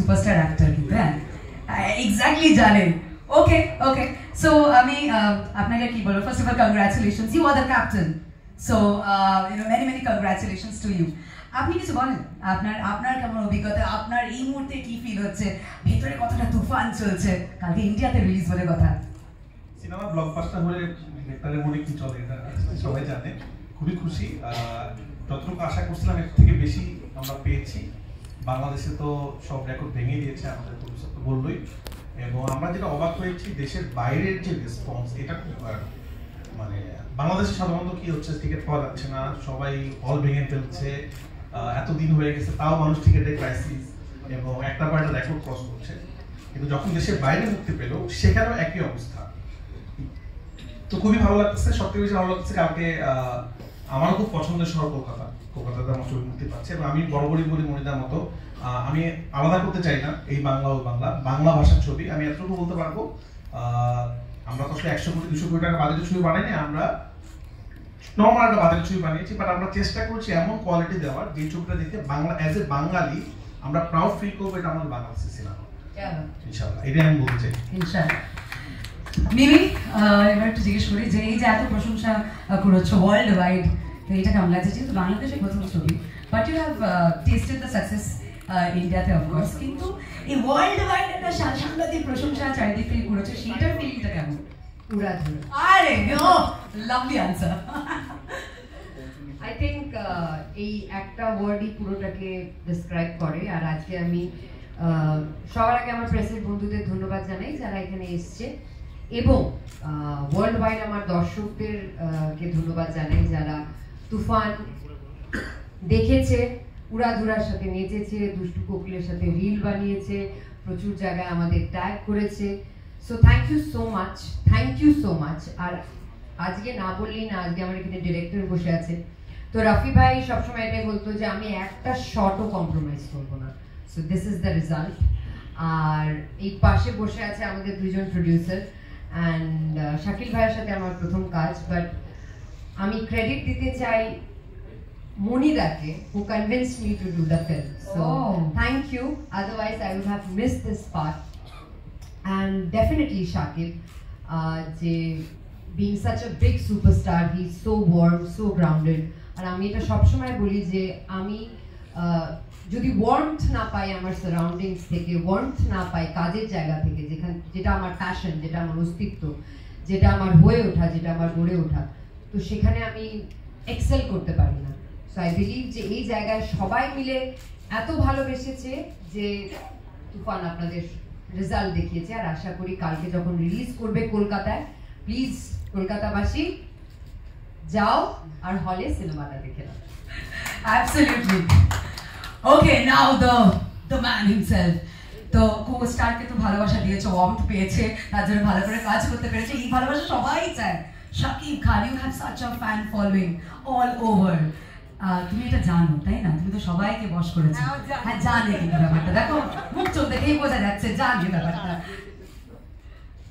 Superstar actor কিন্তু হ্যাঁ exactly জানেন ওকে ওকে সো আমি আপনাকে কি বলবো first of all congratulations you are the captain so many many congratulations to you আপনি কিছু বলেন আপনার কেমন অভিজ্ঞতা আপনার এই মুহূর্তে কি ফিল হচ্ছে ভেতরে কতটা তুফান চলছে কালকে ইন্ডিয়াতে রিলিজ বলে কথা সিনেমা ব্লকবাস্টার হলে নেতারের মনে কি চলে এটা সবাই জানে খুবই খুশি যতটুকু আশা করছিলাম এর থেকে বেশি আমরা পেয়েছি বাংলাদেশে তো সব রেকর্ড ভেঙে দিয়েছে আমাদের ভবিষ্যৎ তো বললোই এবং আমরা যেটা অবাক হয়েছি দেশের বাইরের যে রেসপন্স এটা খুব মানে বাংলাদেশে সাধারণত কি হচ্ছে টিকিট পাওয়া যাচ্ছে না সবাই হল ভেঙে ফেলছে এতদিন হয়ে গেছে তাও মানুষ টিকিটের ক্রাইসিস এবং একটা পর একটা রেকর্ড ক্রস করছে কিন্তু যখন দেশের বাইরে মুক্তি পেল সেখানেও একই অবস্থা তো খুবই ভালো লাগতেছে সবথেকে বেশি ভালো লাগছে কালকে আমারও খুব পছন্দের শহর কলকাতাতে আমার ছবি মুক্তি পাচ্ছে এবং আমি বরাবরই বলি মনিদার মতো আমি আলাদা করতে চাই না এই বাংলা ও বাংলা ভাষার ছবি আমি এতটুকু বলতে পারবো আমরা তো আসলে 100 কোটি 200 কোটি টাকা বাজেটের ছবি বানাইনি আমরা নর্মাল একটা বাজেটের ছবি বানিয়েছি বাট আমরা চেষ্টা করছি এমন কোয়ালিটি দেওয়ার যে ছবিটা দেখে বাংলা অ্যাজ এ বাঙালি আমরা প্রাউড ফিল করবো এটা আমাদের বাংলাদেশের সিনেমা ইনশাআল্লাহ এটাই আমি বলতে চাই ইনশাআল্লাহ মিমি এবার একটু জিজ্ঞেস করি যে এই যে এত প্রশংসা করেছো ওয়ার্ল্ড ওয়াইড তো এটা কেমন লাগছে যেহেতু বাংলাদেশের প্রথম ছবি but you have tested the success ইন্ডিয়াতে অফকোর্স কিন্তু এই ওয়ার্ল্ড ওয়াইড একটা সাংঘাতিক প্রশংসা চারিদিক থেকে করেছো সেইটার ফিলিংটা কেমন উড়াধুরা আরে ও লাভলি আনসার আই থিঙ্ক এই একটা ওয়ার্ডই পুরোটাকে ডিসক্রাইব করে আর আজকে আমি সবার আগে আমার প্রেসের বন্ধুদের ধন্যবাদ জানাই যারা এখানে এসছে এবং ওয়ার্ল্ড ওয়াইড আমার দর্শকদের কে ধন্যবাদ জানাই যারা তুফান দেখেছে উড়াধুরার সাথে নেচেছে দুষ্টু কোকিলের সাথে রিল বানিয়েছে প্রচুর জায়গায় আমাদের ট্যাগ করেছে so thank you so much আর আজকে না বললেই না আজকে আমার এখানে ডিরেক্টর বসে আছে তো রাফি ভাই সবসময় এটাই বলতো যে আমি একটা শটও কম্প্রোমাইজ করবো না so this is the result আর এই পাশে বসে আছে আমাদের দুজন প্রডিউসার অ্যান্ড শাকিল ভাইয়ের সাথে আমার প্রথম কাজ বাট আমি ক্রেডিট দিতে চাই মনিদাকে who convinced me to do the film so thank you otherwise I would have missed this part and definitely Shakil যে being such a big superstar he's so warm so grounded আর আমি এটা সবসময় বলি যে আমি যদি ওয়ার্মথ না পাই আমার সারাউন্ডিংস থেকে ওয়ার্মথ না পাই কাজের জায়গা থেকে যেটা আমার প্যাশন যেটা আমার অস্তিত্ব যেটা আমার হয়ে ওঠা যেটা আমার গড়ে ওঠা তো সেখানে আমি এক্সেল করতে পারি না সো আই বিলিভ যে এই জায়গায় সবাই মিলে এত ভালোবেসেছে যে তুফান আপনাদের রেজাল্ট দেখিয়েছে আর আশা করি কালকে যখন রিলিজ করবে কলকাতায় প্লিজ কলকাতাবাসী যাও আর হলে সিনেমাটা দেখে নাও Absolutely. Okay, now the man himself. তো কো-স্টারকে তো ভালোবাসা দিয়েছে ওয়ার্মথ পেয়েছে তার জন্য ভালো করে কাজ করতে পেরেছে এই ভালোবাসা সবাই চায় Shakib Khan you have such a fan following all over তুমি এটা জানো তাই না তুমি তো সবাইকে বশ করেছো হ্যাঁ জানে কিন্তু ব্যাপারটা দেখো মুখ চোখ দেখেই বোঝা যাচ্ছে জানে ব্যাপারটা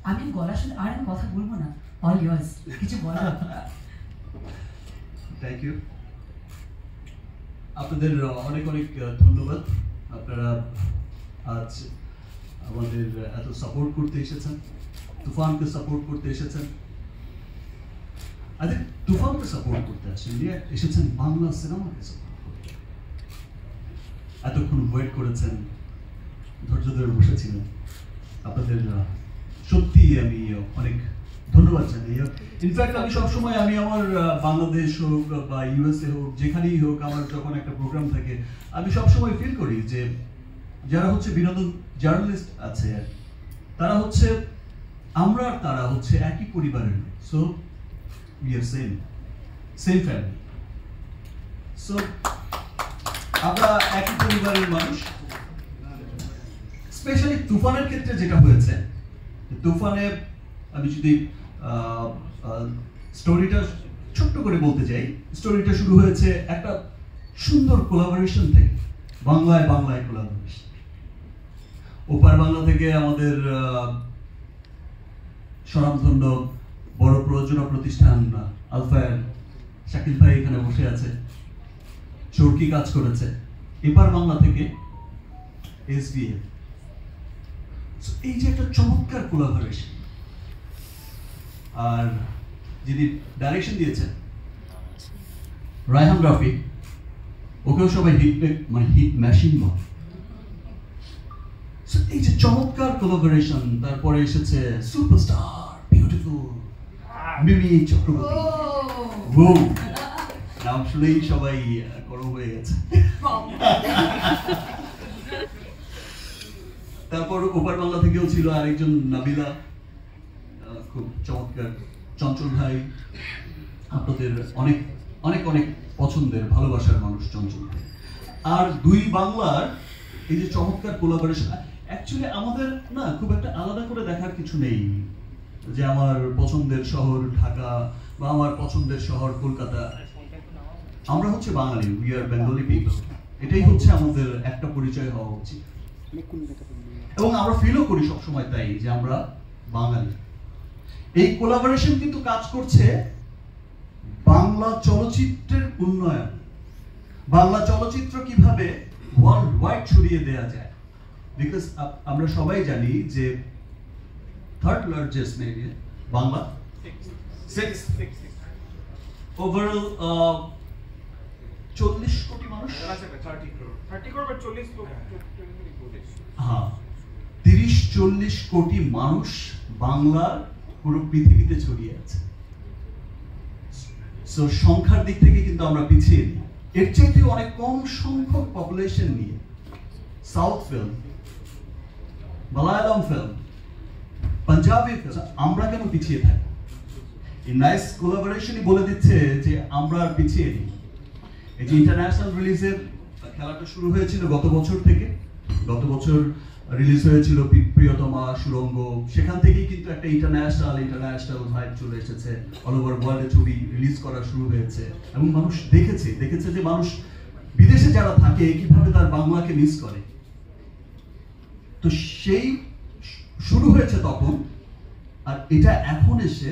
আমি গলা শুনে আর আমি কথা বলবো না অল ইয়ার্স কিছু বলো থ্যাংক ইউ আপনাদের অনেক অনেক ধন্যবাদ আপনারা আজ আমাদের এত সাপোর্ট করতে এসেছেন তুফানকে সাপোর্ট করতে এসেছেন আই থিঙ্ক তুফানকে সাপোর্ট করতে এসেছেন বাংলা সিনেমাকে সাপোর্ট করতে এতক্ষণ ওয়েট করেছেন ধৈর্য ধরে বসেছিলেন আপনাদের সত্যি আমি অনেক ধন্যবাদ জানাই ইনফ্যাক্ট আমি সবসময় আমি আমার বাংলাদেশ হোক বা ইউএসএ হোক যেখানেই হোক আমার যখন একটা প্রোগ্রাম থাকে আমি সবসময় ফিল করি যে যারা হচ্ছে বিনোদন জার্নালিস্ট আছে তারা হচ্ছে আমরা আর তারা হচ্ছে একই পরিবারের so we are same family so আমরা একই পরিবারের মানুষ স্পেশালি তুফানের ক্ষেত্রে যেটা হয়েছে তুফানে আমি যদি স্টোরিটা ছোট্ট করে বলতে চাই স্টোরিটা শুরু হয়েছে একটা সুন্দর কোলাবোরেশন থেকে বাংলায় কোলাবোরেশন ওপার বাংলা থেকে আমাদের স্বনামধন্য বড় প্রযোজনা প্রতিষ্ঠান আলফায়ার শাকিল ভাই এখানে বসে আছে চরকি কাজ করেছে এপার বাংলা থেকে এসবিএফ এই যে একটা চমৎকার কোলাবোরেশন, আর যিনি ডাইরেকশন দিয়েছেন রায়হান রাফি, ওকেও সবাই হিট মেশিন বলে। এই যে চমৎকার কোলাবোরেশন, তারপরে এসেছে সুপারস্টার বিউটিফুল মিমি চক্রবর্তী। ও নাম শুনেই সবাই গরম হয়ে গেছে। তারপর ওপার বাংলা থেকেও ছিল আরেকজন নাবিলা, খুব চমৎকার। চঞ্চল ভাই, আপনাদের অনেক অনেক অনেক পছন্দের ভালোবাসার মানুষ চঞ্চল ভাই। আর দুই বাংলার এই যে চমৎকার কোলাবোরেশন, অ্যাকচুয়ালি আমাদের না খুব একটা আলাদা করে দেখার কিছু নেই যে আমার পছন্দের শহর ঢাকা বা আমার পছন্দের শহর কলকাতা। আমরা হচ্ছে বাঙালি, উই আর বেঙ্গলি পিপল। এটাই হচ্ছে আমাদের একটা পরিচয় হওয়া উচিত, এবং আমরা ফিলও করি সবসময় তাই যে আমরা বাঙালি। এই কোলাবোরেশন কিন্তু কাজ করছে বাংলা চলচ্চিত্রের উন্নয়ন, বাংলা চলচ্চিত্র কিভাবে ওয়ার্ল্ড ওয়াইড ছড়িয়ে দেওয়া যায়। বিকজ আমরা সবাই জানি যে third largest maybe Bangla, overall 40 কোটি মানুষ, 30-40 কোটি মানুষ বাংলার পুরো পৃথিবীতে ছড়িয়ে আছে। সো সংখ্যার দিক থেকে কিন্তু আমরা পিছিয়ে নেই, এর চাইতে অনেক কম সংখ্যক পপুলেশন নিয়ে south film, Malayalam film, Punjabi film, আমরা কেন পিছিয়ে থাকি? এই নাইস কোলাবোরেশনই বলে দিচ্ছে যে আমরা আর পিছিয়ে নেই। এই যে ইন্টারন্যাশনাল রিলিজের খেলাটা শুরু হয়েছিল গত বছর থেকে, গত বছর রিলিজ হয়েছিল প্রিয়তমা, সুরঙ্গ, সেখান থেকেই কিন্তু একটা ইন্টারন্যাশনাল ভাইব চলে এসেছে। অল ওভার ওয়ার্ল্ডে ছবি রিলিজ করা শুরু হয়েছে এবং মানুষ দেখেছে যে মানুষ বিদেশে যারা থাকে কিভাবে তার বাংলাকে মিস করে। তো সেই শুরু হয়েছে তখন, আর এটা এখন এসে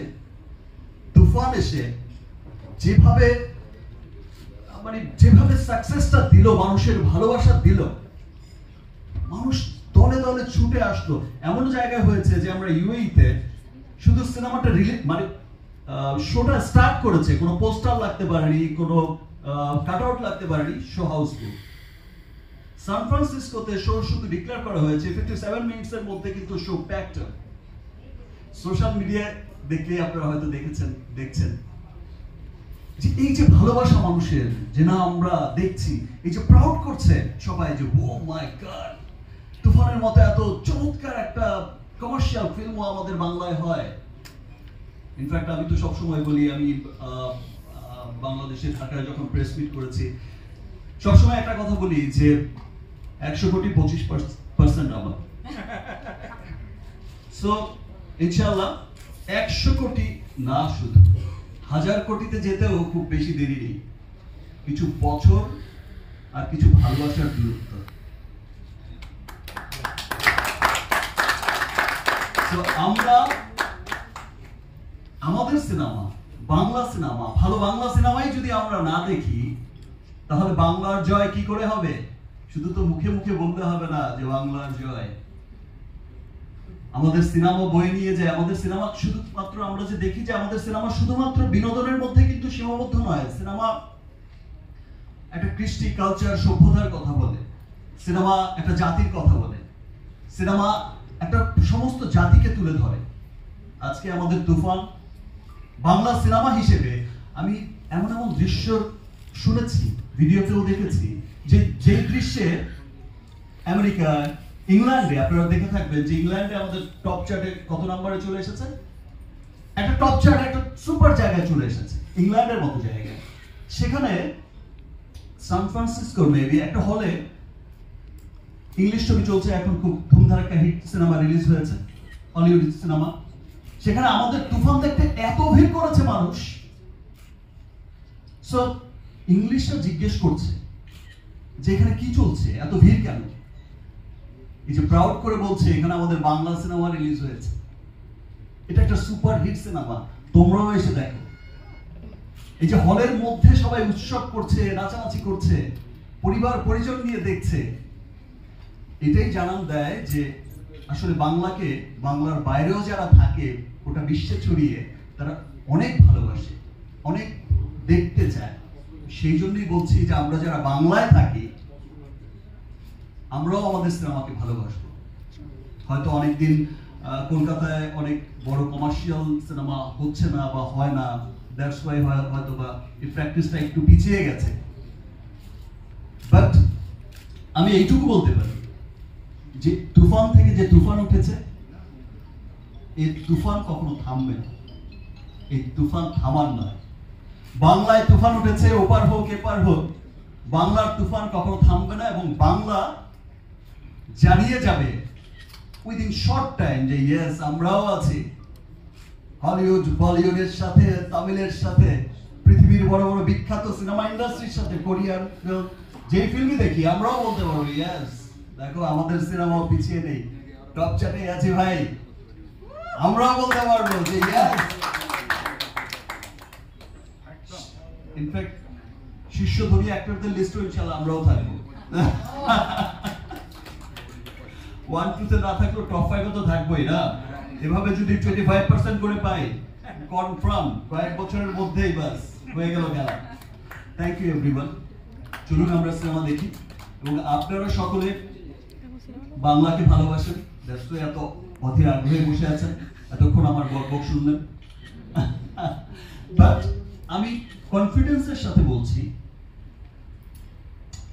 তুফান এসে যেভাবে সাকসেসটা দিল, মানুষের ভালোবাসা দিল, মানুষ দলে দলে ছুটে আসলো। এমন জায়গায় হয়েছে যে আমরা ইউএইতে শুধু সিনেমাটা শোটা স্টার্ট করেছে, কোনো পোস্টার লাগতে পারেনি, কোনো কাটআউট লাগতে পারেনি, শো হাউসফুল। সান ফ্রান্সিসকোতে শো শুধু ডিক্লেয়ার করা হয়েছে 57 মিনিটসের মধ্যে, কিন্তু শো প্যাকড। সোশ্যাল মিডিয়া দেখলে আপনারা হয়তো দেখছেন যে এই যে ভালোবাসা মানুষের, যে না আমরা দেখছি, এই যে প্রাউড করছে সবাই যে ও মাই গড, তুফানের মতো এত চমৎকার একটা কমার্শিয়াল ফিল্মও আমাদের বাংলায় হয়। ইনফ্যাক্ট আমি তো সবসময় বলি, আমি বাংলাদেশে ঢাকায় যখন প্রেস মিট করেছি সবসময় একটা কথা বলি যে 100 কোটি 25% আমার। সো ইনশাআল্লাহ 100 কোটি না, শুধু 1000 কোটিতে যেতেও খুব বেশি দেরি নেই, কিছু বছর আর কিছু ভালোবাসার দূরত্ব। আমরা আমাদের সিনেমা, বাংলা সিনেমা, ভালো বাংলা সিনেমাই যদি আমরা না দেখি, তাহলে বাংলার জয় কি করে হবে? শুধু তো মুখে মুখে বলতে হবে না যে বাংলার জয়। আমাদের সিনেমা বয়ে নিয়ে যায়, আমাদের সিনেমা শুধুমাত্র আমরা যে দেখি যে আমাদের সিনেমা শুধুমাত্র বিনোদনের মধ্যে কিন্তু সীমাবদ্ধ নয়। সিনেমা একটা কৃষ্টি, কালচার, সভ্যতার কথা বলে, সিনেমা একটা জাতির কথা বলে, সিনেমা একটা সমস্ত জাতিকে তুলে ধরে। আজকে আমাদের তুফান বাংলা সিনেমা হিসেবে আমি এমন দৃশ্য শুনেছি, ভিডিওতেও দেখেছি, যে দৃশ্যে আমেরিকা, ইংল্যান্ডে আপনারা দেখে থাকবেন যে ইংল্যান্ডে আমাদের টপ চার্টে কত নম্বরে চলে এসেছে, একটা টপ চার্ট, একটা সুপার জায়গায় চলে এসেছে, ইংল্যান্ডের মতো জায়গায়। সেখানে সান ফ্রান্সিসকোর মেবি একটা হলে ইংলিশ ছবি চলছে এখন, খুব ধুমধারাক্কা হিট সিনেমা রিলিজ হয়েছে, হলিউড সিনেমা। সেখানে আমাদের তুফান দেখতে এত ভিড় করেছে মানুষ। সো ইংলিশরা জিজ্ঞেস করছে যে এখানে কি চলছে, এত ভিড় কেন? এই যে প্রাউড করে বলছে এখানে আমাদের বাংলা সিনেমা রিলিজ হয়েছে, এটা একটা সুপার হিট সিনেমা, তোমরাও এসে দেখো। এই যে হলের মধ্যে সবাই উৎসব করছে, নাচানাচি করছে, পরিবার পরিজন নিয়ে দেখছে, এটাই জানান দেয় যে আসলে বাংলাকে, বাংলার বাইরেও যারা থাকে ওটা বিশ্বে ছড়িয়ে তারা অনেক ভালোবাসে, অনেক দেখতে চায়। সেই জন্যই বলছি যে আমরা যারা বাংলায় থাকি আমরাও আমাদের সিনেমাকে ভালোবাসবো। হয়তো অনেকদিন কলকাতায় অনেক বড় কমার্শিয়াল সিনেমা হচ্ছে না বা হয় না, দ্যাটস ওয়াই হয়তো বা এই প্র্যাকটিসটা একটু পিছিয়ে গেছে। বাট আমি এইটুকু বলতে পারি যে তুফান থেকে যে তুফান উঠেছে, এই তুফান কখনো থামবে না। এই তুফান থামার নয়। বাংলায় তুফান উঠেছে, ওপার হোক এপার হোক, বাংলার তুফান কখনো থামবে না। এবং বাংলা জানিয়ে যাবে উইদিন শর্ট টাইম যে ইয়েস আমরাও আছি। হলিউড বলিউডের সাথে, তামিলের সাথে, পৃথিবীর বড় বড় বিখ্যাত সিনেমা ইন্ডাস্ট্রির সাথে, কোরিয়ান ফিল্ম, যেই ফিল্মই দেখি আমরাও বলতে পারবো ইয়েস দেখো আমাদের সিনেমাও পিছিয়ে নেই, টপ চার্টে আছে ভাই। আমরাও বলতে পারবো যে ইয়েস। ইনফ্যাক্ট শীর্ষধনী অ্যাক্টরদের লিস্টও ইনশাআল্লাহ আমরাও থাকবো। 1-2 না থাকলেও টপ 5 তো থাকবোই না। এভাবে যদি 25% করে পাই কনফার্ম কয়েক বছরের মধ্যেই বাস হয়ে গেল খেলা। Thank you everyone. চলুন আমরা সিনেমা দেখি এবং আপনারা সকলে বাংলাকে ভালোবাসেন, দ্যাটস ওয়াই এত অধীর আগ্রহে বসে আছেন, এতক্ষণ আমার গল্প শুনলেন। বাট আমি কনফিডেন্সের সাথে বলছি,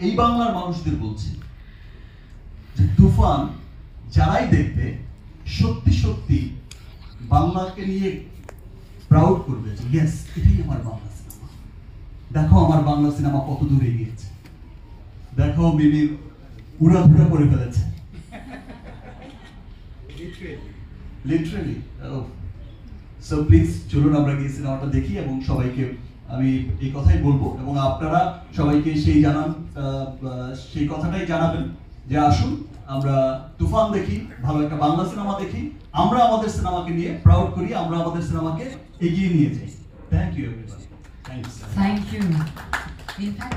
এই বাংলার মানুষদের বলছি যে তুফান যারাই দেখবে সত্যি সত্যি বাংলাকে নিয়ে প্রাউড করবে যে ইয়েস এটাই আমার বাংলা সিনেমা। দেখো আমার বাংলা সিনেমা কত দূরে গিয়েছে, দেখো মিমির উড়াধুরা করে ফেলেছে লিটারালি। সো প্লিজ চলুন আমরা গিয়ে সিনেমাটা দেখি এবং সবাইকে আমি এই কথাই বলবো এবং আপনারা সবাইকে সেই কথাটাই জানাবেন যে আসুন আমরা তুফান দেখি, ভালো একটা বাংলা সিনেমা দেখি, আমরা আমাদের সিনেমাকে নিয়ে প্রাউড করি, আমরা আমাদের সিনেমাকে এগিয়ে নিয়ে যাই। Thank you everybody. Thanks. Thank you. In fact,